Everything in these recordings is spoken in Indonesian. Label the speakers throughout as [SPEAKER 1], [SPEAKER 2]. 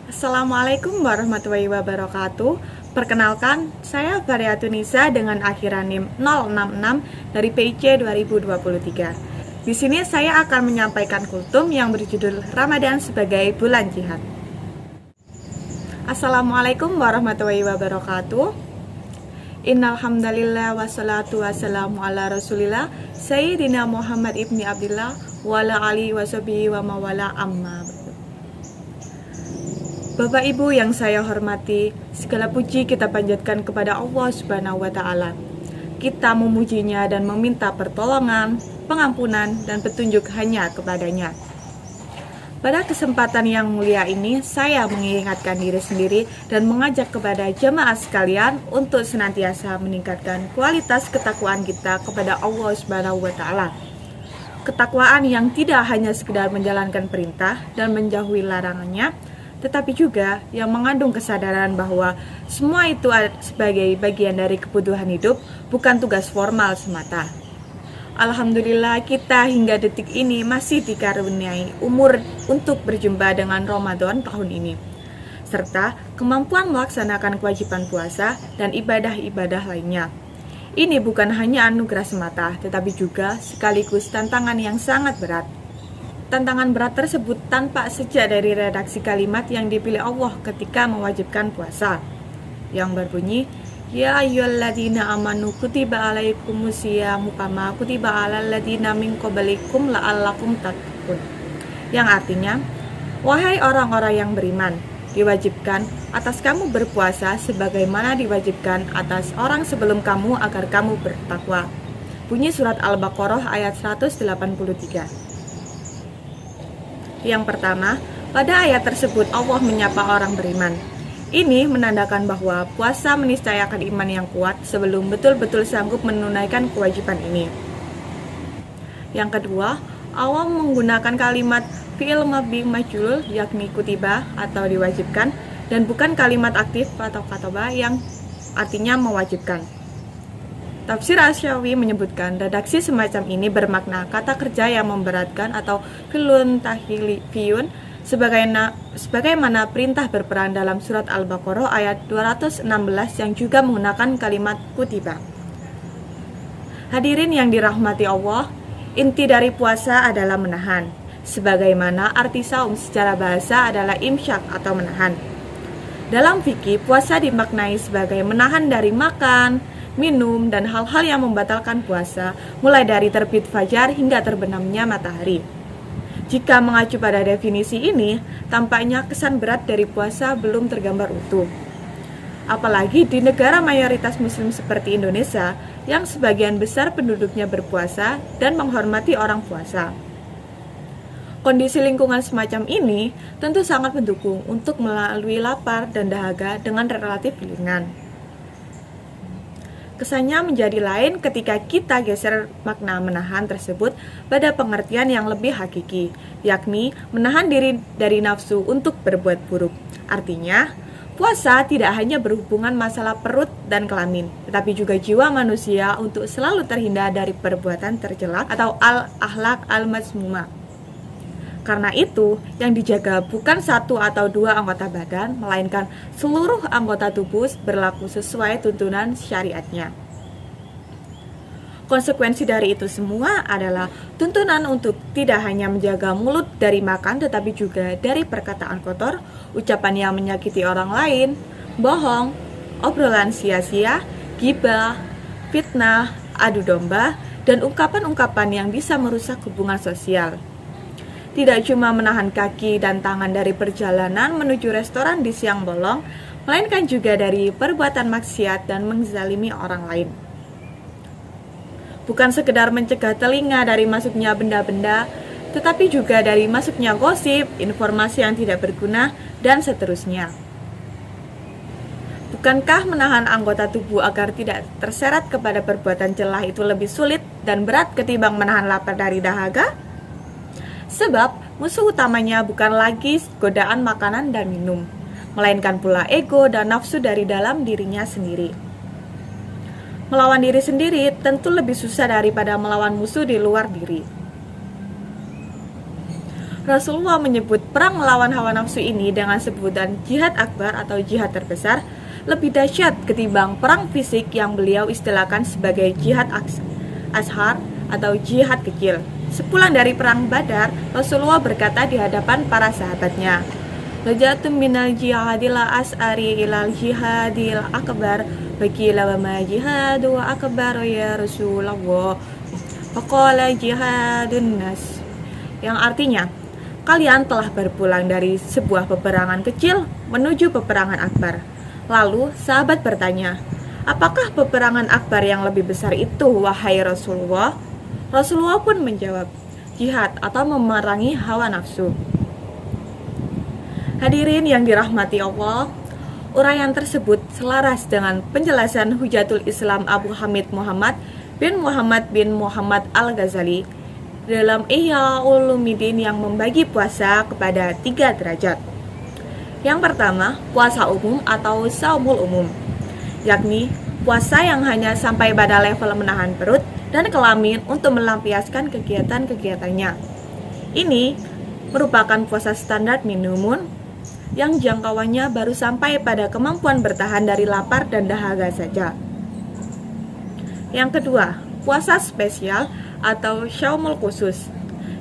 [SPEAKER 1] Assalamualaikum warahmatullahi wabarakatuh. Perkenalkan, saya Variatunisa dengan akhiran NIM 066 dari PIC 2023. Di sini saya akan menyampaikan kultum yang berjudul Ramadan sebagai Bulan Jihad. Assalamualaikum warahmatullahi wabarakatuh. Innal hamdalillah wassalatu wassalamu ala Rasulillah Sayyidina Muhammad ibni Abdillah wa ala alihi washabihi wa mawala amma. Bapak Ibu yang saya hormati, segala puji kita panjatkan kepada Allah Subhanahu wa taala. Kita memujinya dan meminta pertolongan, pengampunan dan petunjuk hanya kepadanya. Pada kesempatan yang mulia ini, saya mengingatkan diri sendiri dan mengajak kepada jemaah sekalian untuk senantiasa meningkatkan kualitas ketakwaan kita kepada Allah Subhanahu wa taala. Ketakwaan yang tidak hanya sekedar menjalankan perintah dan menjauhi larangannya, tetapi juga yang mengandung kesadaran bahwa semua itu sebagai bagian dari kebutuhan hidup, bukan tugas formal semata. Alhamdulillah kita hingga detik ini masih dikaruniai umur untuk berjumpa dengan Ramadan tahun ini, serta kemampuan melaksanakan kewajiban puasa dan ibadah-ibadah lainnya. Ini bukan hanya anugerah semata, tetapi juga sekaligus tantangan yang sangat berat. Tantangan berat tersebut tampak sejak dari redaksi kalimat yang dipilih Allah ketika mewajibkan puasa, yang berbunyi, Ya ayyuhalladzina amanu kutiba alaikumusyiyamu kama kutiba alal ladzina min qablikum la'allakum tattaqun. Yang artinya, wahai orang-orang yang beriman, diwajibkan atas kamu berpuasa sebagaimana diwajibkan atas orang sebelum kamu agar kamu bertakwa. Bunyi surat Al-Baqarah ayat 183. Yang pertama, pada ayat tersebut Allah menyapa orang beriman. Ini menandakan bahwa puasa meniscayakan iman yang kuat sebelum betul-betul sanggup menunaikan kewajiban ini. Yang kedua, Allah menggunakan kalimat fi'il mabni majhul yakni kutiba atau diwajibkan dan bukan kalimat aktif atau kataba yang artinya mewajibkan. Tafsir Asy-Syafi'i menyebutkan redaksi semacam ini bermakna kata kerja yang memberatkan atau fi'lun tahlifiyun sebagaimana perintah berperan dalam surat Al-Baqarah ayat 216 yang juga menggunakan kalimat kutiba. Hadirin yang dirahmati Allah, inti dari puasa adalah menahan, sebagaimana arti saum secara bahasa adalah imsyak atau menahan. Dalam fikih, puasa dimaknai sebagai menahan dari makan, minum, dan hal-hal yang membatalkan puasa, mulai dari terbit fajar hingga terbenamnya matahari. Jika mengacu pada definisi ini, tampaknya kesan berat dari puasa belum tergambar utuh. Apalagi di negara mayoritas muslim seperti Indonesia, yang sebagian besar penduduknya berpuasa dan menghormati orang puasa. Kondisi lingkungan semacam ini tentu sangat mendukung untuk melalui lapar dan dahaga dengan relatif ringan. Kesannya menjadi lain ketika kita geser makna menahan tersebut pada pengertian yang lebih hakiki, yakni menahan diri dari nafsu untuk berbuat buruk. Artinya, puasa tidak hanya berhubungan masalah perut dan kelamin, tetapi juga jiwa manusia untuk selalu terhindar dari perbuatan tercela atau al-akhlak al-mazmumah. Karena itu, yang dijaga bukan satu atau dua anggota badan, melainkan seluruh anggota tubuh berlaku sesuai tuntunan syariatnya. Konsekuensi dari itu semua adalah tuntunan untuk tidak hanya menjaga mulut dari makan, tetapi juga dari perkataan kotor, ucapan yang menyakiti orang lain, bohong, obrolan sia-sia, ghibah, fitnah, adu domba, dan ungkapan-ungkapan yang bisa merusak hubungan sosial. Tidak cuma menahan kaki dan tangan dari perjalanan menuju restoran di siang bolong, melainkan juga dari perbuatan maksiat dan menzalimi orang lain. Bukan sekedar mencegah telinga dari masuknya benda-benda, tetapi juga dari masuknya gosip, informasi yang tidak berguna, dan seterusnya. Bukankah menahan anggota tubuh agar tidak terseret kepada perbuatan celah itu lebih sulit dan berat ketimbang menahan lapar dari dahaga? Sebab musuh utamanya bukan lagi godaan makanan dan minum, melainkan pula ego dan nafsu dari dalam dirinya sendiri. Melawan diri sendiri tentu lebih susah daripada melawan musuh di luar diri. Rasulullah menyebut perang melawan hawa nafsu ini dengan sebutan jihad akbar atau jihad terbesar lebih dahsyat ketimbang perang fisik yang beliau istilahkan sebagai jihad ashar atau jihad kecil. Sepulang dari perang Badar, Rasulullah berkata di hadapan para sahabatnya, "Lajatum minal jihadil as'ari ilal jihadil akbar, faqila wa ma jihadu akbar ya Rasulullah?" Faqala jihadun nas. Yang artinya, kalian telah berpulang dari sebuah peperangan kecil menuju peperangan akbar. Lalu sahabat bertanya, "Apakah peperangan akbar yang lebih besar itu, wahai Rasulullah?" Rasulullah pun menjawab, "Jihad atau memerangi hawa nafsu." Hadirin yang dirahmati Allah, uraian tersebut selaras dengan penjelasan Hujatul Islam Abu Hamid Muhammad bin Muhammad Al-Ghazali dalam Ihya Ulumuddin yang membagi puasa kepada 3 derajat. Yang pertama, puasa umum atau saumul umum, yakni puasa yang hanya sampai pada level menahan perut dan kelamin untuk melampiaskan kegiatan-kegiatannya. Ini merupakan puasa standar minimum yang jangkauannya baru sampai pada kemampuan bertahan dari lapar dan dahaga saja. Yang kedua, puasa spesial atau syaumul khusus,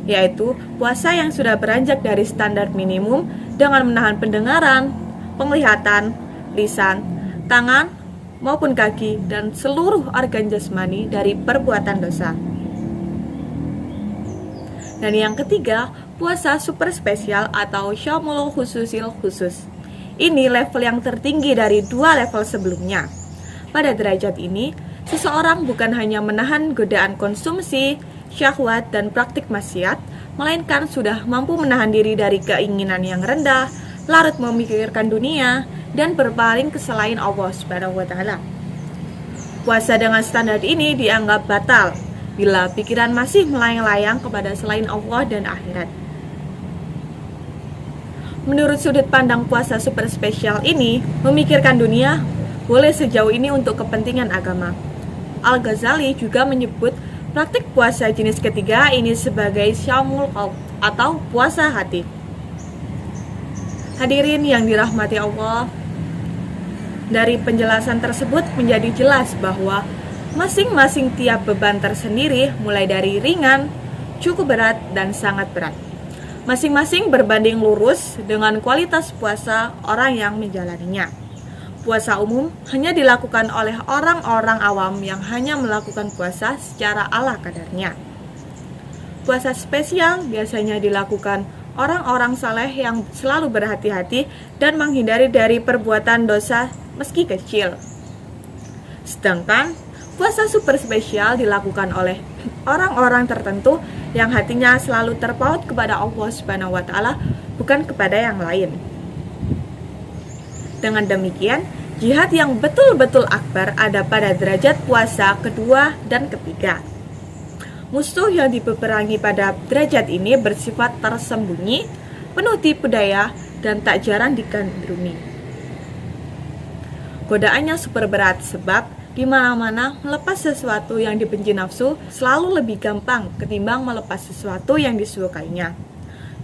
[SPEAKER 1] yaitu puasa yang sudah beranjak dari standar minimum dengan menahan pendengaran, penglihatan, lisan, tangan, maupun kaki dan seluruh organ jasmani dari perbuatan dosa. Dan yang ketiga, puasa super spesial atau syaumul khususil khusus. Ini level yang tertinggi dari 2 level sebelumnya. Pada derajat ini, seseorang bukan hanya menahan godaan konsumsi, syahwat, dan praktik maksiat, melainkan sudah mampu menahan diri dari keinginan yang rendah, larut memikirkan dunia, dan berpaling ke selain Allah SWT. Puasa dengan standar ini dianggap batal bila pikiran masih melayang-layang kepada selain Allah dan akhirat. Menurut sudut pandang puasa super spesial ini, memikirkan dunia boleh sejauh ini untuk kepentingan agama. Al-Ghazali juga menyebut praktik puasa jenis ketiga ini sebagai syaumul qalb atau puasa hati. Hadirin yang dirahmati Allah, dari penjelasan tersebut menjadi jelas bahwa masing-masing tiap beban tersendiri mulai dari ringan, cukup berat, dan sangat berat. Masing-masing berbanding lurus dengan kualitas puasa orang yang menjalaninya. Puasa umum hanya dilakukan oleh orang-orang awam yang hanya melakukan puasa secara ala kadarnya. Puasa spesial biasanya dilakukan orang-orang saleh yang selalu berhati-hati dan menghindari dari perbuatan dosa meski kecil. Sedangkan puasa super spesial dilakukan oleh orang-orang tertentu yang hatinya selalu terpaut kepada Allah SWT, bukan kepada yang lain. Dengan demikian, jihad yang betul-betul akbar ada pada derajat puasa kedua dan ketiga. Musuh yang dipeperangi pada derajat ini bersifat tersembunyi, penuh tipu daya, dan tak jarang digandrungi. Godaannya super berat sebab di mana-mana melepas sesuatu yang dibenci nafsu selalu lebih gampang ketimbang melepas sesuatu yang disukainya.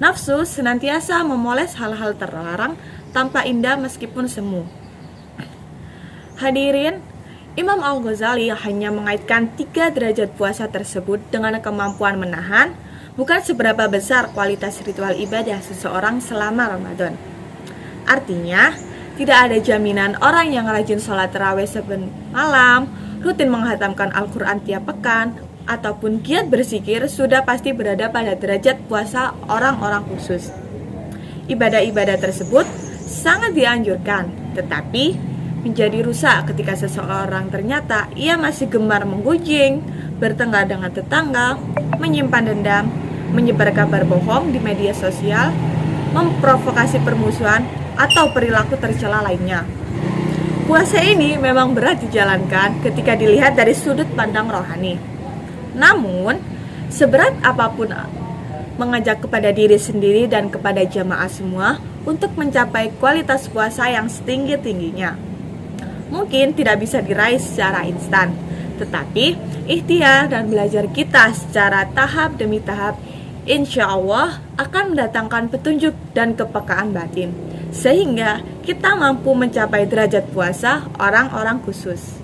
[SPEAKER 1] Nafsu senantiasa memoles hal-hal terlarang tanpa indah meskipun semu. Hadirin, Imam Al-Ghazali hanya mengaitkan 3 derajat puasa tersebut dengan kemampuan menahan, bukan seberapa besar kualitas ritual ibadah seseorang selama Ramadan. Artinya, tidak ada jaminan orang yang rajin sholat tarawih saben malam, rutin menghatamkan Al-Quran tiap pekan, ataupun giat berzikir sudah pasti berada pada derajat puasa orang-orang khusus. Ibadah-ibadah tersebut sangat dianjurkan, tetapi menjadi rusak ketika seseorang ternyata ia masih gemar menggunjing, bertengkar dengan tetangga, menyimpan dendam, menyebar kabar bohong di media sosial, memprovokasi permusuhan, atau perilaku tercela lainnya. Puasa ini memang berat dijalankan ketika dilihat dari sudut pandang rohani. Namun, seberat apapun mengajak kepada diri sendiri dan kepada jamaah semua untuk mencapai kualitas puasa yang setinggi-tingginya. Mungkin tidak bisa diraih secara instan, tetapi ikhtiar dan belajar kita secara tahap demi tahap insya Allah akan mendatangkan petunjuk dan kepekaan batin, sehingga kita mampu mencapai derajat puasa orang-orang khusus.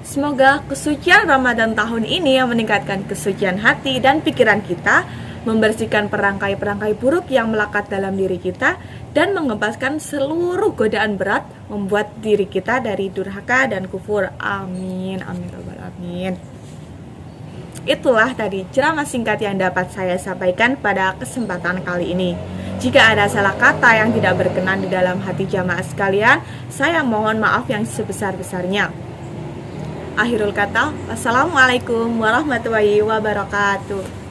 [SPEAKER 1] Semoga kesucian Ramadan tahun ini yang meningkatkan kesucian hati dan pikiran kita, membersihkan perangkai-perangkai buruk yang melekat dalam diri kita, dan mengembaskan seluruh godaan berat membuat diri kita dari durhaka dan kufur. Amin, amin, robbal alamin. Itulah tadi ceramah singkat yang dapat saya sampaikan pada kesempatan kali ini. Jika ada salah kata yang tidak berkenan di dalam hati jamaah sekalian, saya mohon maaf yang sebesar-besarnya. Akhirul kata, wassalamualaikum warahmatullahi wabarakatuh.